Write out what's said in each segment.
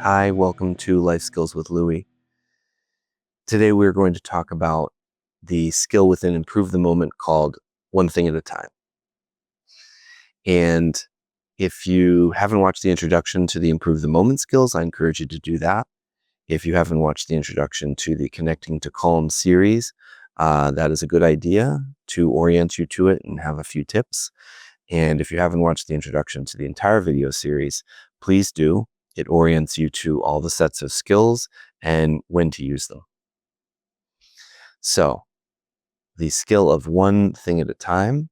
Hi, welcome to Life Skills with Louie. Today we're going to talk about the skill within Improve the Moment called One Thing at a Time. And if you haven't watched the introduction to the Improve the Moment skills, I encourage you to do that. If you haven't watched the introduction to the Connecting to Calm series, that is a good idea to orient you to it and have a few tips. And if you haven't watched the introduction to the entire video series, please do. It orients you to all the sets of skills and when to use them. So the skill of one thing at a time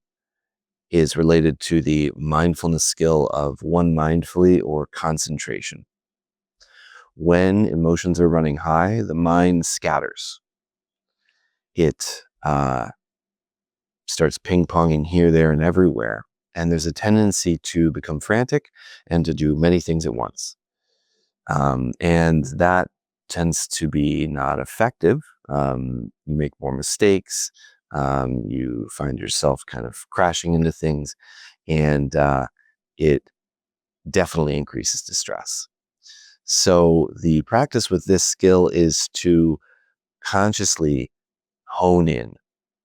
is related to the mindfulness skill of one mindfully or concentration. When emotions are running high, the mind scatters. It starts ping-ponging here, there, and everywhere. And there's a tendency to become frantic and to do many things at once. And that tends to be not effective. You make more mistakes. You find yourself kind of crashing into things, and it definitely increases distress. So the practice with this skill is to consciously hone in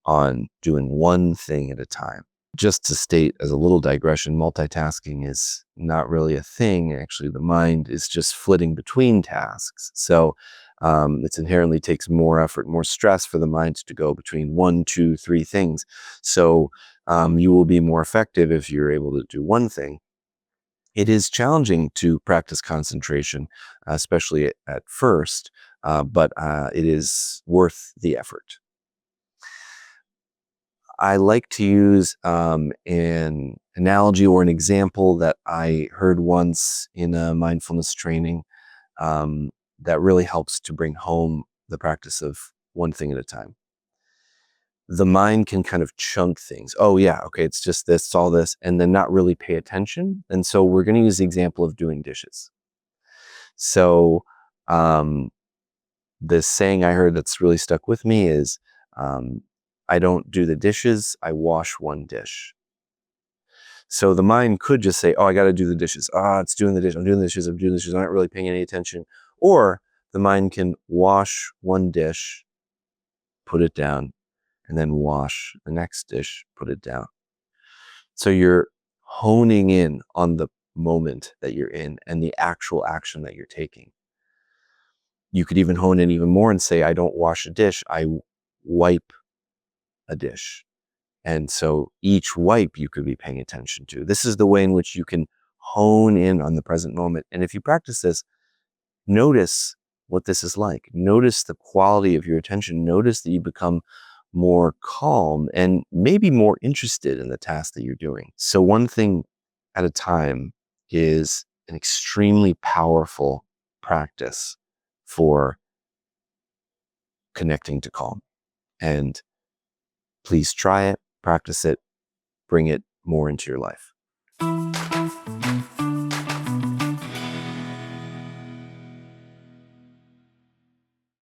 on doing one thing at a time. Just to state as a little digression, multitasking is not really a thing. Actually, the mind is just flitting between tasks. So it inherently takes more effort, more stress for the mind to go between 1, 2, 3 things. So you will be more effective if you're able to do one thing. It is challenging to practice concentration, especially at first, but it is worth the effort. I like to use an analogy or an example that I heard once in a mindfulness training that really helps to bring home the practice of one thing at a time. The mind can kind of chunk things. Oh yeah, okay, it's just this, it's all this, and then not really pay attention. And so we're going to use the example of doing dishes. So this saying I heard that's really stuck with me is, um, I don't do the dishes, I wash one dish. So the mind could just say, oh, I got to do the dishes. It's doing the dishes. I'm doing the dishes. I'm doing the dishes. I'm not really paying any attention. Or the mind can wash one dish, put it down, and then wash the next dish, put it down. So you're honing in on the moment that you're in and the actual action that you're taking. You could even hone in even more and say, I don't wash a dish. I wipe a dish. And so each wipe you could be paying attention to. This is the way in which you can hone in on the present moment. And if you practice this, notice what this is like. Notice the quality of your attention. Notice that you become more calm and maybe more interested in the task that you're doing. So one thing at a time is an extremely powerful practice for connecting to calm. And please try it, practice it, bring it more into your life.